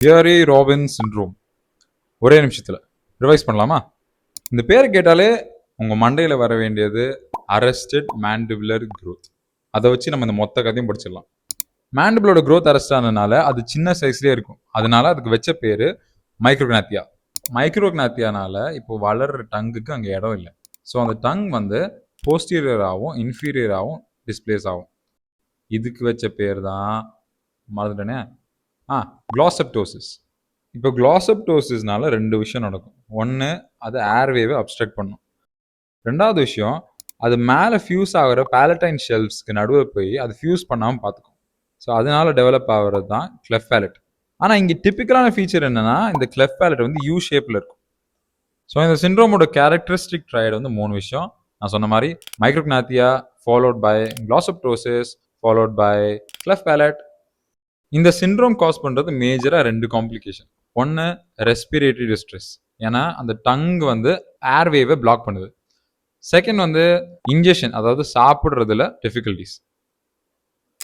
Peary robin syndrome. ஒரே நிமிஷத்தில் revise பண்ணலாமா? இந்த பேரை கேட்டாலே உங்கள் மண்டையில் வர வேண்டியது அரெஸ்டட் மேண்டிபுலர் growth. அதை வச்சு நம்ம இந்த மொத்த கதையும் படிச்சிடலாம். மேண்டிபுலோட growth அரெஸ்ட் ஆனதுனால அது சின்ன சைஸ்லேயே இருக்கும். அதனால அதுக்கு வச்ச பேர் மைக்ரோக்னாத்தியா. மைக்ரோக்னாத்தியானால இப்போ வளர்கிற டங்குக்கு அங்கே இடம் இல்லை. ஸோ அந்த டங் வந்து போஸ்டீரியராகவும் இன்ஃபீரியராகவும் டிஸ்பிளேஸ் ஆகும். இதுக்கு வச்ச பேர் தான் மறந்துட்டேனே, க்ளாசப்டோசிஸ். இப்போ க்ளாசப்டோசிஸ்னால 2 விஷயம் நடக்கும். ஒன்று, அது ஏர்வேவை அப்ஸ்ட்ரக்ட் பண்ணும். 2வது விஷயம், அது மேலே ஃபியூஸ் ஆகிற பேலட்டைன் ஷெல்ஃப்ஸ்க்கு நடுவில் போய் அது ஃபியூஸ் பண்ணாமல் பார்த்துக்கும். ஸோ அதனால டெவலப் ஆகிறது தான் கிளெஃப்ட் பேலட். ஆனால் இங்கே டிப்பிக்கலான ஃபீச்சர் என்னன்னா, இந்த கிளெஃப்ட் பேலட் வந்து யூ ஷேப்பில் இருக்கும். ஸோ இந்த சிண்ட்ரோமோட கேரக்டரிஸ்டிக் ட்ரையட் வந்து 3 விஷயம். நான் சொன்ன மாதிரி micrognathia followed by glossoptosis followed by cleft palate. இந்த சிண்ட்ரோம் காஸ் பண்ணுறது மேஜராக 2 காம்ப்ளிகேஷன். ஒன்று, ரெஸ்பிரேட்டரி டிஸ்ட்ரெஸ், ஏன்னா அந்த டங் வந்து ஏர்வேவை பிளாக் பண்ணுது. செகண்ட் வந்து இன்ஜெக்ஷன், அதாவது சாப்பிட்றதுல டிஃபிகல்டிஸ்.